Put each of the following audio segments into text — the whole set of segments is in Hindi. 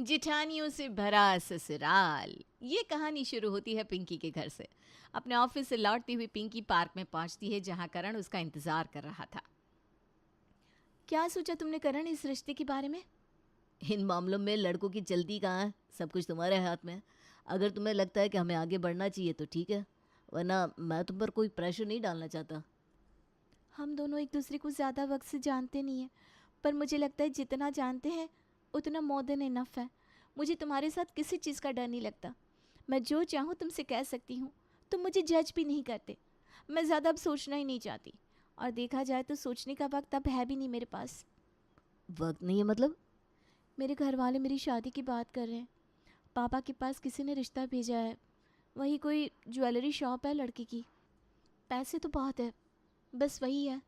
जिठानियों से भरा ससुराल। ये कहानी शुरू होती है पिंकी के घर से। अपने ऑफिस से लौटती हुई पिंकी पार्क में पहुंचती है जहां करण उसका इंतजार कर रहा था। क्या सोचा तुमने करण इस रिश्ते के बारे में? इन मामलों में लड़कों की जल्दी कहाँ है, सब कुछ तुम्हारे हाथ में है। अगर तुम्हें लगता है कि हमें आगे बढ़ना चाहिए तो ठीक है, वरना मैं तुम पर कोई प्रेशर नहीं डालना चाहता। हम दोनों एक दूसरे को ज़्यादा वक्त से जानते नहीं हैं, पर मुझे लगता है जितना जानते हैं उतना मोर देन इनफ है। मुझे तुम्हारे साथ किसी चीज़ का डर नहीं लगता। मैं जो चाहूँ तुमसे कह सकती हूँ। तुम मुझे जज भी नहीं करते। मैं ज़्यादा अब सोचना ही नहीं चाहती, और देखा जाए तो सोचने का वक्त अब है भी नहीं मेरे पास। वक्त नहीं है मतलब? मेरे घर वाले मेरी शादी की बात कर रहे हैं। पापा के पास किसी ने रिश्ता भेजा है। वही कोई ज्वेलरी शॉप है लड़की की। पैसे तो बहुत है, बस वही है,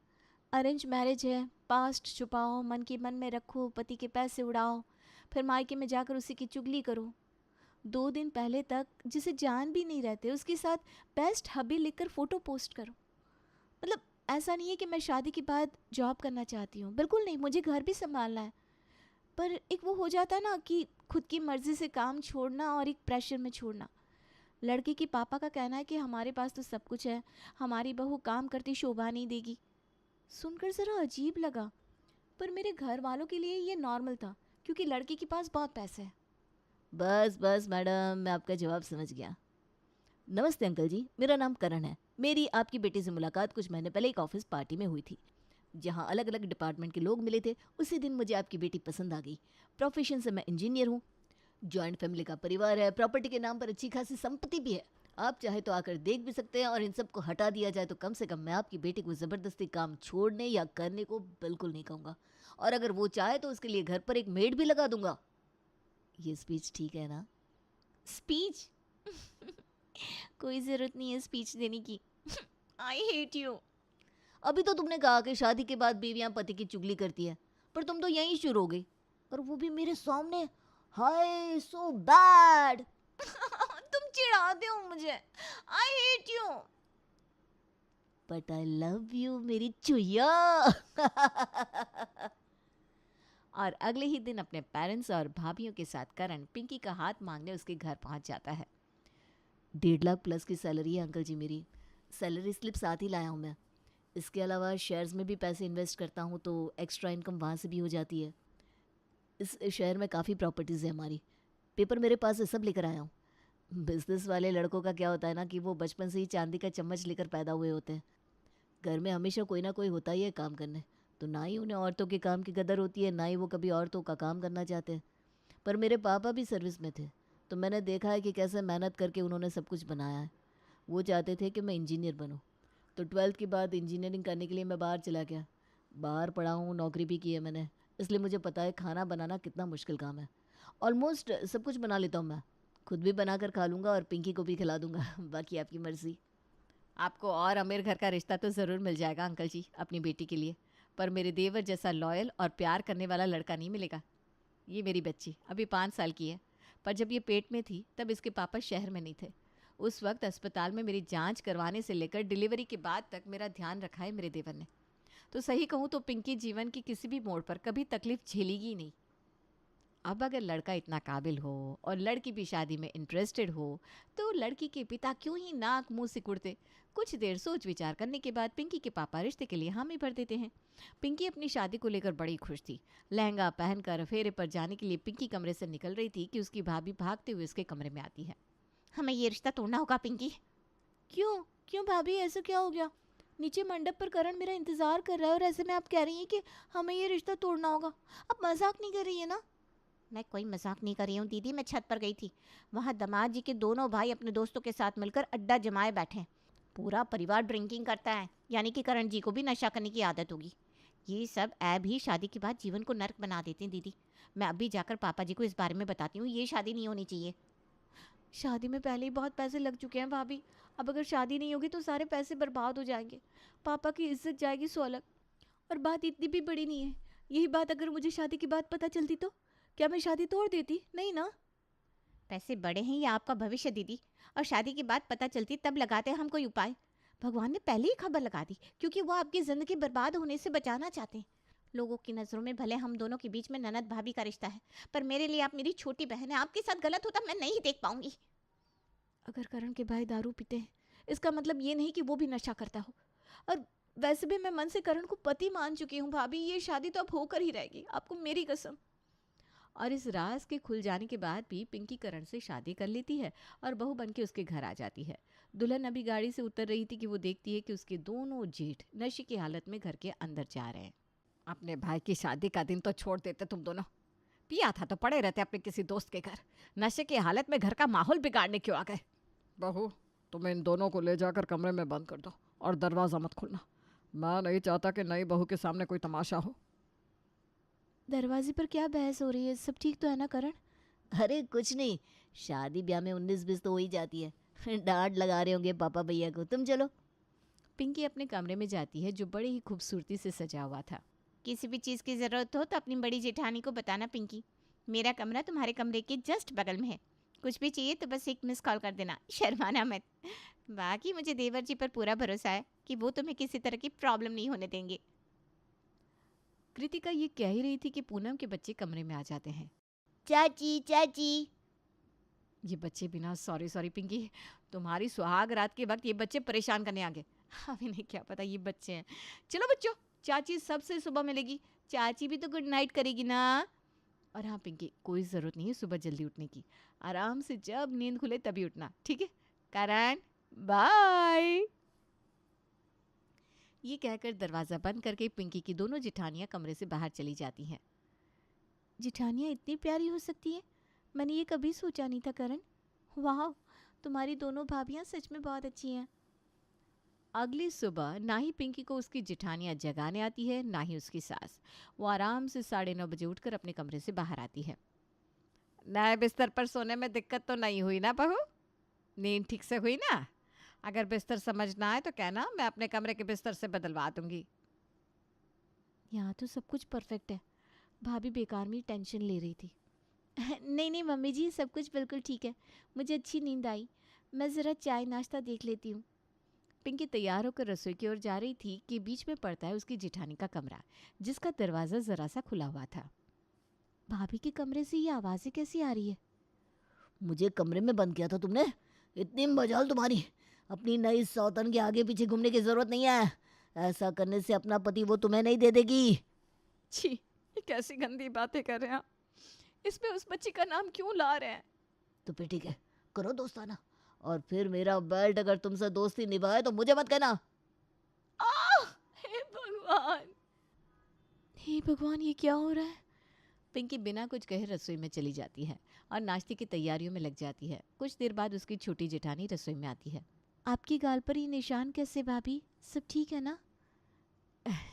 अरेंज मैरिज है। पास्ट छुपाओ, मन के मन में रखो, पति के पैसे उड़ाओ, फिर मायके में जाकर उसी की चुगली करो। 2 दिन पहले तक जिसे जान भी नहीं रहते उसके साथ बेस्ट हबी लिखकर फ़ोटो पोस्ट करो। मतलब ऐसा नहीं है कि मैं शादी के बाद जॉब करना चाहती हूँ, बिल्कुल नहीं, मुझे घर भी संभालना है। पर एक वो हो जाता है ना कि खुद की मर्ज़ी से काम छोड़ना और एक प्रेशर में छोड़ना। लड़के के पापा का कहना है कि हमारे पास तो सब कुछ है, हमारी बहू काम करती शोभा नहीं देगी। सुनकर ज़रा अजीब लगा, पर मेरे घर वालों के लिए ये नॉर्मल था, क्योंकि लड़के के पास बहुत पैसे हैं। बस बस मैडम, मैं आपका जवाब समझ गया। नमस्ते अंकल जी, मेरा नाम करण है। मेरी आपकी बेटी से मुलाकात कुछ महीने पहले एक ऑफिस पार्टी में हुई थी, जहाँ अलग अलग डिपार्टमेंट के लोग मिले थे। उसी दिन मुझे आपकी बेटी पसंद आ गई। प्रोफेशन से मैं इंजीनियर हूँ, जॉइंट फैमिली का परिवार है, प्रॉपर्टी के नाम पर अच्छी खासी संपत्ति भी है। आप चाहे तो आकर देख भी सकते हैं, और इन सबको हटा दिया जाए तो कम से कम मैं आपकी बेटी को ज़बरदस्ती काम छोड़ने या करने को बिल्कुल नहीं कहूँगा। और अगर वो चाहे तो उसके लिए घर पर एक मेड भी लगा दूंगा। ये स्पीच ठीक है ना? स्पीच? कोई ज़रूरत नहीं है स्पीच देने की। I hate you. अभी तो तुमने कहा कि शादी के बाद बीवियां पति की चुगली करती है, पर तुम तो यहीं शुरू हो गई, और वो भी मेरे सामने। हाय सो बैड। तुम चिढ़ाते हो मुझे। I hate you. But I love you मेरी चुया। और अगले ही दिन अपने पेरेंट्स और भाभीियों के साथ करण पिंकी का हाथ मांगने उसके घर पहुंच जाता है। 1.5 लाख प्लस की सैलरी है अंकल जी मेरी। सैलरी स्लिप साथ ही लाया हूँ मैं। इसके अलावा शेयर्स में भी पैसे इन्वेस्ट करता हूँ तो एक्स्ट्रा इनकम वहाँ से भी हो जाती है। इस शहर में काफ़ी प्रॉपर्टीज़ है हमारी। पेपर मेरे पास है, सब लेकर आया हूँ। बिजनेस वाले लड़कों का क्या होता है ना कि वो बचपन से ही चांदी का चम्मच लेकर पैदा हुए होते हैं। घर में हमेशा कोई ना कोई होता ही है काम करने, तो ना ही उन्हें औरतों के काम की कदर होती है, ना ही वो कभी औरतों का काम करना चाहते हैं। पर मेरे पापा भी सर्विस में थे, तो मैंने देखा है कि कैसे मेहनत करके उन्होंने सब कुछ बनाया है। वो चाहते थे कि मैं इंजीनियर बनूं, तो 12th के बाद इंजीनियरिंग करने के लिए मैं बाहर चला गया। बाहर पढ़ा हूँ, नौकरी भी की है मैंने, इसलिए मुझे पता है खाना बनाना कितना मुश्किल काम है। ऑलमोस्ट सब कुछ बना लेता हूँ मैं। खुद भी बना कर खा लूँगा और पिंकी को भी खिला दूँगा। बाकी आपकी मर्ज़ी। आपको और अमीर घर का रिश्ता तो ज़रूर मिल जाएगा अंकल जी अपनी बेटी के लिए, पर मेरे देवर जैसा लॉयल और प्यार करने वाला लड़का नहीं मिलेगा। ये मेरी बच्ची अभी 5 साल की है, पर जब ये पेट में थी तब इसके पापा शहर में नहीं थे। उस वक्त अस्पताल में मेरी जांच करवाने से लेकर डिलीवरी के बाद तक मेरा ध्यान रखा है मेरे देवर ने। तो सही कहूँ तो पिंकी जीवन की किसी भी मोड़ पर कभी तकलीफ झेलेगी ही नहीं। अब अगर लड़का इतना काबिल हो और लड़की भी शादी में इंटरेस्टेड हो, तो लड़की के पिता क्यों ही नाक मुंह सिकुड़ते। कुछ देर सोच विचार करने के बाद पिंकी के पापा रिश्ते के लिए हामी भर देते हैं। पिंकी अपनी शादी को लेकर बड़ी खुश थी। लहंगा पहनकर फेरे पर जाने के लिए पिंकी कमरे से निकल रही थी कि उसकी भाभी भागते हुए उसके कमरे में आती है। हमें ये रिश्ता तोड़ना होगा पिंकी। क्यों? क्यों भाभी, ऐसा क्या हो गया? नीचे मंडप पर करण मेरा इंतजार कर रहा है और ऐसे में आप कह रही हैं कि हमें ये रिश्ता तोड़ना होगा। आप मजाक नहीं कर रही है ना? मैं कोई मजाक नहीं कर रही हूँ दीदी, मैं छत पर गई थी। वहाँ दामाद जी के दोनों भाई अपने दोस्तों के साथ मिलकर अड्डा जमाए बैठे हैं। पूरा परिवार ड्रिंकिंग करता है, यानी कि करण जी को भी नशा करने की आदत होगी। ये सब ऐब ही शादी के बाद जीवन को नर्क बना देते हैं दीदी। मैं अभी जाकर पापा जी को इस बारे में बताती हूँ, ये शादी नहीं होनी चाहिए। शादी में पहले ही बहुत पैसे लग चुके हैं भाभी। अब अगर शादी नहीं होगी तो सारे पैसे बर्बाद हो जाएंगे, पापा की इज्जत जाएगी सोलग। और बात इतनी भी बड़ी नहीं है। यही बात अगर मुझे शादी की बात पता चलती तो क्या मैं शादी तोड़ देती? नहीं ना। पैसे बड़े हैं या आपका भविष्य दीदी, और शादी की बात पता चलती तब लगाते हम कोई उपाय। भगवान ने पहले ही खबर लगा दी, क्योंकि वो आपकी ज़िंदगी बर्बाद होने से बचाना चाहते हैं। लोगों की नज़रों में भले हम दोनों के बीच में ननद भाभी का रिश्ता है, पर मेरे लिए आप मेरी छोटी बहन है। आपके साथ गलत होता मैं नहीं देख पाऊंगी। अगर करण के भाई दारू पीते हैं, इसका मतलब ये नहीं कि वो भी नशा करता हो। और वैसे भी मैं मन से करण को पति मान चुकी हूँ भाभी, ये शादी तो अब होकर ही रहेगी, आपको मेरी कसम। और इस राज के खुल जाने के बाद भी पिंकी करण से शादी कर लेती है और बहू बन के उसके घर आ जाती है। दुल्हन अभी गाड़ी से उतर रही थी कि वो देखती है कि उसके दोनों जेठ नशे की हालत में घर के अंदर जा रहे हैं। अपने भाई की शादी का दिन तो छोड़ देते तुम दोनों, पिया था तो पड़े रहते अपने किसी दोस्त के घर, नशे की हालत में घर का माहौल बिगाड़ने क्यों आ गए। बहू, तुम इन दोनों को ले जाकर कमरे में बंद कर दो और दरवाज़ा मत खोलना। मैं नहीं चाहता कि नई बहू के सामने कोई तमाशा हो। दरवाजे पर क्या बहस हो रही है? सब ठीक तो है ना करण? अरे कुछ नहीं, शादी ब्याह में 19-20 तो हो ही जाती है। डांट लगा रहे होंगे पापा भैया को, तुम चलो। पिंकी अपने कमरे में जाती है जो बड़े ही खूबसूरती से सजा हुआ था। किसी भी चीज़ की ज़रूरत हो तो अपनी बड़ी जेठानी को बताना पिंकी। मेरा कमरा तुम्हारे कमरे के जस्ट बगल में है। कुछ भी चाहिए तो बस एक मिस कॉल कर देना, शर्माना मत। बाकी मुझे देवर जी पर पूरा भरोसा है कि वो तुम्हें किसी तरह की प्रॉब्लम नहीं होने देंगे। कृतिका ये कह ही रही थी कि पूनम के बच्चे कमरे में आ जाते हैं। चाची चाची। ये बच्चे बिना सॉरी सॉरी पिंकी, तुम्हारी सुहाग रात के वक्त ये बच्चे परेशान करने आ गए। हमें नहीं क्या पता ये बच्चे हैं। चलो बच्चों, चाची सबसे सुबह मिलेगी, चाची भी तो गुड नाइट करेगी ना। और हाँ पिंकी, कोई ज़रूरत नहीं है सुबह जल्दी उठने की, आराम से जब नींद खुले तभी उठना, ठीक है? करण, बाय। ये कहकर दरवाज़ा बंद करके पिंकी की दोनों जिठानियाँ कमरे से बाहर चली जाती हैं। जिठानियाँ इतनी प्यारी हो सकती है, मैंने ये कभी सोचा नहीं था करण। वाह, तुम्हारी दोनों भाभियाँ सच में बहुत अच्छी हैं। अगली सुबह ना ही पिंकी को उसकी जिठानियाँ जगाने आती है, ना ही उसकी सास। वो आराम से 9:30 बजे उठकर अपने कमरे से बाहर आती है। नए बिस्तर पर सोने में दिक्कत तो नहीं हुई ना बहू? नींद ठीक से हुई ना? अगर बिस्तर समझ ना आए तो कहना, मैं अपने कमरे के बिस्तर से बदलवा दूंगी। यहाँ तो सब कुछ परफेक्ट है। भाभी बेकार में टेंशन ले रही थी। नहीं नहीं मम्मी जी, सब कुछ बिल्कुल ठीक है। मुझे अच्छी नींद आई। मैं ज़रा चाय नाश्ता देख लेती हूँ। पिंकी तैयार होकर रसोई की ओर जा रही थी कि बीच में पड़ता है उसकी जिठानी का कमरा, जिसका दरवाज़ा ज़रा सा खुला हुआ था। भाभी के कमरे से ये आवाज़ें कैसी आ रही है? मुझे कमरे में बंद किया था तुमने? इतनी मजाल तुम्हारी। अपनी नई सौतन के आगे पीछे घूमने की जरूरत नहीं है। ऐसा करने से अपना पति वो तुम्हें नहीं दे देगी। छी, ये कैसी गंदी बातें कर रहे हैं आप? इसमें उस बच्ची का नाम क्यों ला रहे हैं? तो फिर ठीक है, करो दोस्ताना। और फिर मेरा बेल्ट अगर तुमसे दोस्ती निभाए तो मुझे मत कहना। हे भगवान, हे भगवान, ये क्या हो रहा है? पिंकी बिना कुछ कहे रसोई में चली जाती है और नाश्ते की तैयारियों में लग जाती है। कुछ देर बाद उसकी छोटी जेठानी रसोई में आती है। आपकी गाल पर ये निशान कैसे भाभी? सब ठीक है ना?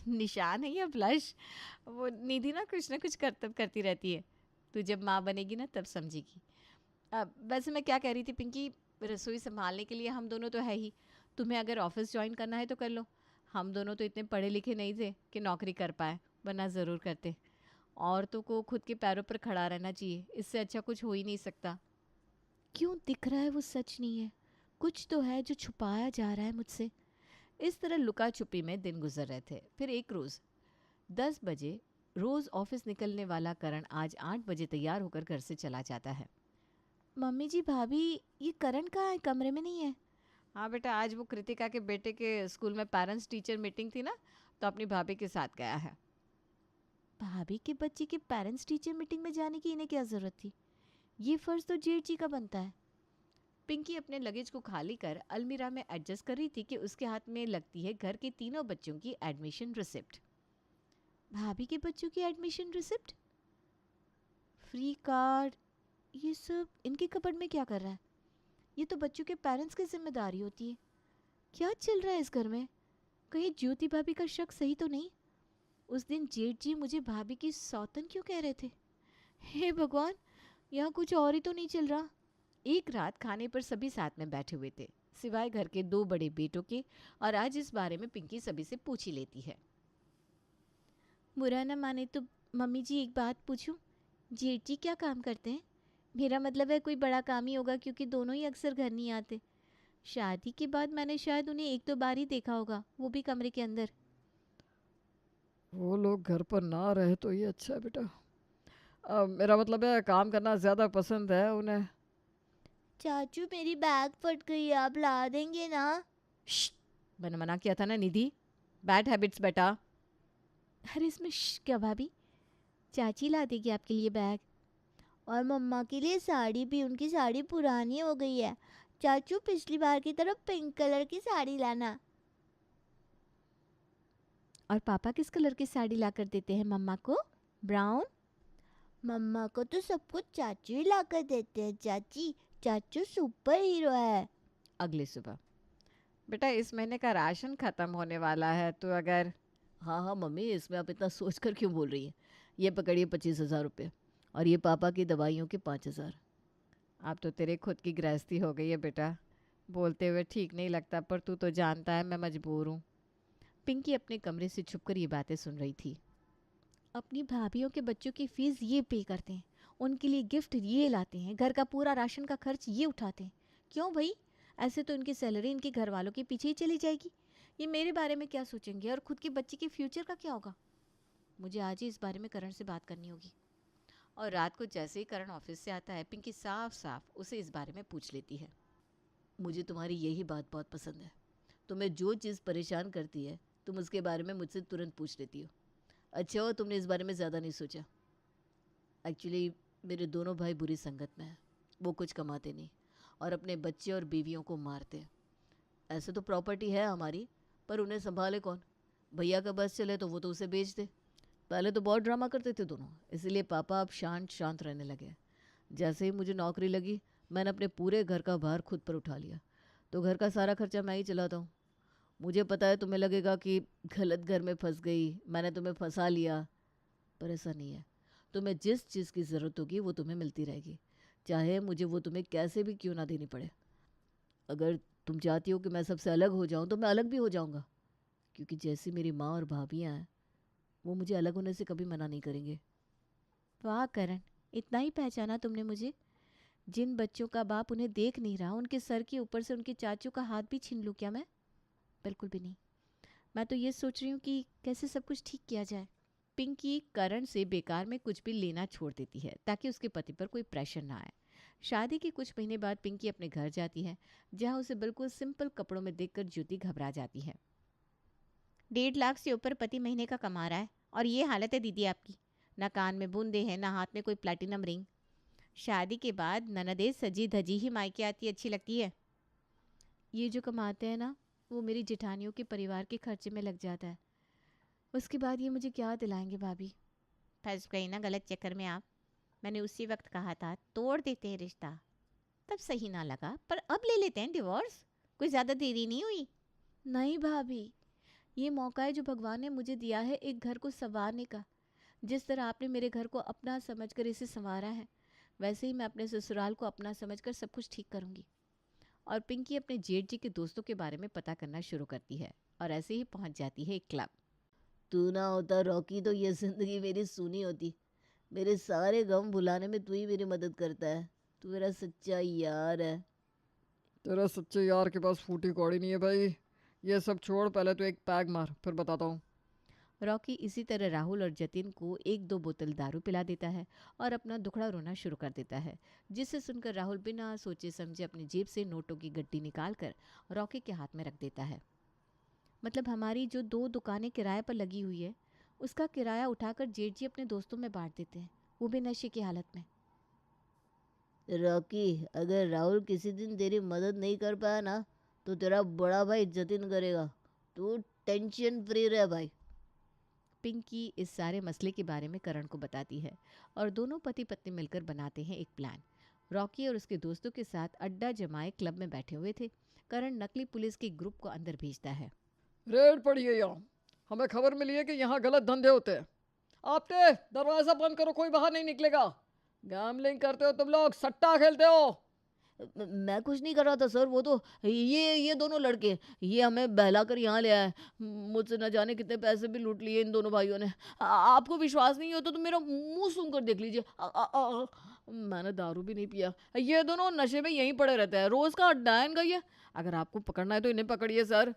निशान है या ब्लश? वो निधि ना कुछ करतब करती रहती है, तू जब माँ बनेगी ना तब समझेगी। वैसे मैं क्या कह रही थी पिंकी, रसोई संभालने के लिए हम दोनों तो है ही। तुम्हें अगर ऑफिस ज्वाइन करना है तो कर लो। हम दोनों तो इतने पढ़े लिखे नहीं थे कि नौकरी कर पाए, वरना ज़रूर करते। औरतों को खुद के पैरों पर खड़ा रहना चाहिए, इससे अच्छा कुछ हो ही नहीं सकता। क्यों दिख रहा है वो सच नहीं है? कुछ तो है जो छुपाया जा रहा है मुझसे। इस तरह लुका छुपी में दिन गुजर रहे थे। फिर एक रोज़ 10 बजे रोज़ ऑफिस निकलने वाला करण आज 8 बजे तैयार होकर घर से चला जाता है। मम्मी जी, भाभी ये करण कहाँ है? कमरे में नहीं है। हाँ बेटा, आज वो कृतिका के बेटे के स्कूल में पेरेंट्स टीचर मीटिंग थी ना, तो अपनी भाभी के साथ गया है। भाभी के बच्चे के पेरेंट्स टीचर मीटिंग में जाने की इन्हें क्या ज़रूरत थी? ये फ़र्ज़ तो जेठ जी का बनता है। पिंकी अपने लगेज को खाली कर अलमीरा में एडजस्ट कर रही थी कि उसके हाथ में लगती है घर के तीनों बच्चों की एडमिशन रिसिप्ट। भाभी के बच्चों की एडमिशन रिसिप्ट, फ्री कार्ड, ये सब इनके कपबोर्ड में क्या कर रहा है? ये तो बच्चों के पेरेंट्स की जिम्मेदारी होती है। क्या चल रहा है इस घर में? कहीं ज्योति भाभी का शक सही तो नहीं? उस दिन जेठ जी मुझे भाभी की सौतन क्यों कह रहे थे? हे भगवान, यहाँ कुछ और ही तो नहीं चल रहा। एक रात खाने पर सभी साथ में बैठे हुए थे, सिवाय घर के 2 बड़े बेटों के, और आज इस बारे में पिंकी सभी से पूछ ही लेती है। बुरा न माने तो मम्मी जी एक बात पूछूं? जेठ जी क्या काम करते हैं? मेरा मतलब है कोई बड़ा काम ही होगा, क्योंकि दोनों ही अक्सर घर नहीं आते। शादी के बाद मैंने शायद उन्हें 1-2 बार ही देखा होगा, वो भी कमरे के अंदर। वो लोग घर पर ना रहे तो ये अच्छा है बेटा। मेरा मतलब है काम करना ज़्यादा पसंद है उन्हें। चाचू मेरी बैग फट गई है, आप ला देंगे ना? श्श, मैंने मना किया था ना निधि, बैड हैबिट्स बेटा। अरे इसमें क्या भाभी, चाची ला देगी आपके लिए बैग। और मम्मा के लिए साड़ी भी, उनकी साड़ी पुरानी हो गई है। चाचू पिछली बार की तरफ पिंक कलर की साड़ी लाना। और पापा किस कलर की साड़ी ला कर देते हैं मम्मा को? ब्राउन। मम्मा को तो सब कुछ चाचू ही ला कर देते हैं चाची, चाचू सुपर हीरो है। अगली सुबह, बेटा इस महीने का राशन खत्म होने वाला है, तो अगर हाँ हाँ मम्मी, इसमें आप इतना सोच कर क्यों बोल रही हैं? ये पकड़िए 25,000 रुपये, और ये पापा की दवाइयों के 5,000। अब तो तेरे खुद की गृहस्थी हो गई है बेटा। बोलते हुए ठीक नहीं लगता, पर तू तो जानता है मैं मजबूर हूँ। पिंकी अपने कमरे से छुपकर ये बातें सुन रही थी। अपनी भाभीियों के बच्चों की फीस ये पे करते हैं, उनके लिए गिफ्ट ये लाते हैं, घर का पूरा राशन का खर्च ये उठाते हैं। क्यों भाई? ऐसे तो इनकी सैलरी इनके घर वालों के पीछे ही चली जाएगी। ये मेरे बारे में क्या सोचेंगे और खुद के बच्चे के फ्यूचर का क्या होगा? मुझे आज ही इस बारे में करण से बात करनी होगी। और रात को जैसे ही करण ऑफिस से आता है, पिंकी साफ साफ उसे इस बारे में पूछ लेती है। मुझे तुम्हारी यही बात बहुत पसंद है। तुम्हें जो चीज़ परेशान करती है तुम उसके बारे में मुझसे तुरंत पूछ लेती हो। अच्छा हो तुमने इस बारे में ज़्यादा नहीं सोचा। एक्चुअली मेरे दोनों भाई बुरी संगत में हैं। वो कुछ कमाते नहीं और अपने बच्चे और बीवियों को मारते हैं। ऐसे तो प्रॉपर्टी है हमारी, पर उन्हें संभाले कौन? भैया का बस चले तो वो तो उसे बेच दे। पहले तो बहुत ड्रामा करते थे दोनों, इसलिए पापा अब शांत शांत रहने लगे। जैसे ही मुझे नौकरी लगी, मैंने अपने पूरे घर का भार खुद पर उठा लिया, तो घर का सारा खर्चा मैं ही चलाता हूँ। मुझे पता है तुम्हें लगेगा कि गलत घर में फंस गई, मैंने तुम्हें फंसा लिया, पर ऐसा नहीं है। तुम्हें जिस चीज़ की ज़रूरत होगी वो तुम्हें मिलती रहेगी, चाहे मुझे वो तुम्हें कैसे भी क्यों ना देनी पड़े। अगर तुम चाहती हो कि मैं सबसे अलग हो जाऊं तो मैं अलग भी हो जाऊंगा, क्योंकि जैसी मेरी माँ और भाभियाँ हैं वो मुझे अलग होने से कभी मना नहीं करेंगे। वाह करण, इतना ही पहचाना तुमने मुझे। जिन बच्चों का बाप उन्हें देख नहीं रहा, उनके सर के ऊपर से उनके चाचू का हाथ भी छीन लूँ क्या मैं? बिल्कुल भी नहीं। मैं तो ये सोच रही हूँ कि कैसे सब कुछ ठीक किया जाए। पिंकी करण से बेकार में कुछ भी लेना छोड़ देती है ताकि उसके पति पर कोई प्रेशर ना आए। शादी के कुछ महीने बाद पिंकी अपने घर जाती है, जहाँ उसे बिल्कुल सिंपल कपड़ों में देखकर ज्योति घबरा जाती है। 1.5 लाख से ऊपर पति महीने का कमा रहा है और ये हालत है दीदी आपकी। ना कान में बूंदे हैं, ना हाथ में कोई प्लैटिनम रिंग। शादी के बाद ननदे सजी धजी ही मायके आती अच्छी लगती है। ये जो कमाते हैं ना, वो मेरी जेठानियों के परिवार के खर्चे में लग जाता है। उसके बाद ये मुझे क्या दिलाएंगे भाभी? फंस गई ना गलत चक्कर में आप। मैंने उसी वक्त कहा था तोड़ देते हैं रिश्ता, तब सही ना लगा, पर अब ले लेते हैं डिवोर्स। कोई ज़्यादा देरी नहीं हुई। नहीं भाभी, ये मौका है जो भगवान ने मुझे दिया है एक घर को संवारने का। जिस तरह आपने मेरे घर को अपना समझकर इसे संवारा है, वैसे ही मैं अपने ससुराल को अपना समझकर सब कुछ ठीक करूँगी। और पिंकी अपने जेठ जी के दोस्तों के बारे में पता करना शुरू करती है और ऐसे ही पहुंच जाती है एक क्लब। तू ना होता रॉकी तो ये ज़िंदगी मेरी सूनी होती। मेरे सारे गम भुलाने में तू ही मेरी मदद करता है। तू मेरा सच्चा यार है। तेरा सच्चे यार के पास फूटी कौड़ी नहीं है भाई। ये सब छोड़, पहले तो एक पैग मार, फिर बताता हूँ। रॉकी इसी तरह राहुल और जतिन को 1-2 बोतल दारू पिला देता है और अपना दुखड़ा रोना शुरू कर देता है, जिसे सुनकर राहुल बिना सोचे समझे अपनी जेब से नोटों की गड्डी निकालकर रॉकी के हाथ में रख देता है। मतलब हमारी जो 2 दुकानें किराए पर लगी हुई है, उसका किराया उठाकर जेठ जी अपने दोस्तों में बांट देते हैं, वो भी नशे की हालत में। रॉकी, अगर राहुल किसी दिन तेरी मदद नहीं कर पाया ना, तो तेरा बड़ा भाई जतिन करेगा। तू टेंशन फ्री रह भाई। पिंकी इस सारे मसले के बारे में करण को बताती है और दोनों पति पत्नी मिलकर बनाते हैं एक प्लान। रॉकी और उसके दोस्तों के साथ अड्डा जमाए क्लब में बैठे हुए थे। करण नकली पुलिस के ग्रुप को अंदर भेजता है। रेड पड़ी है यहाँ, हमें खबर मिली है कि यहाँ गलत धंधे होते हैं। आपने दरवाज़ा बंद करो, कोई बाहर नहीं निकलेगा। गैम्बलिंग करते हो तुम लोग, सट्टा खेलते हो। मैं कुछ नहीं कर रहा था सर, वो तो ये दोनों लड़के, ये हमें बहला कर यहाँ ले आए। मुझसे न जाने कितने पैसे भी लूट लिए इन दोनों भाइयों ने। आपको विश्वास नहीं होता तो मेरा मुंह सूंघ कर देख लीजिए। मैंने दारू भी नहीं पिया। ये दोनों नशे में यहीं पड़े रहते हैं, रोज का अड्डा है इनका ये। अगर आपको पकड़ना है तो इन्हें पकड़िए सर।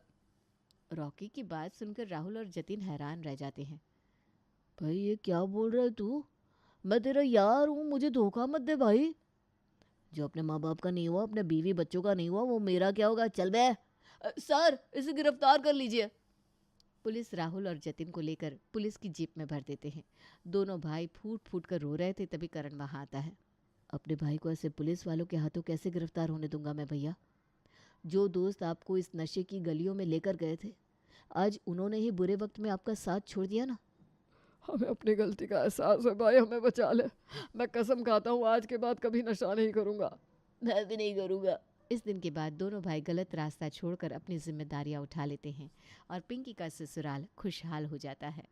रॉकी की बात सुनकर राहुल और जतिन हैरान रह जाते हैं। भाई ये क्या बोल रहा है तू? मैं तेरा यार हूँ, मुझे धोखा मत दे भाई। जो अपने माँ बाप का नहीं हुआ, अपने बीवी बच्चों का नहीं हुआ, वो मेरा क्या होगा? चल बे। सर इसे गिरफ्तार कर लीजिए। पुलिस राहुल और जतिन को लेकर पुलिस की जीप में भर देते हैं। दोनों भाई फूट फूट कर रो रहे थे, तभी करण वहाँ आता है। अपने भाई को ऐसे पुलिस वालों के हाथों कैसे गिरफ्तार होने दूंगा मैं भैया? जो दोस्त आपको इस नशे की गलियों में लेकर गए थे, आज उन्होंने ही बुरे वक्त में आपका साथ छोड़ दिया ना। हमें अपनी गलती का एहसास है भाई, हमें बचा ले। मैं कसम खाता हूँ आज के बाद कभी नशा नहीं करूँगा। मैं भी नहीं करूँगा। इस दिन के बाद दोनों भाई गलत रास्ता छोड़कर अपनी जिम्मेदारियां उठा लेते हैं और पिंकी का ससुराल खुशहाल हो जाता है।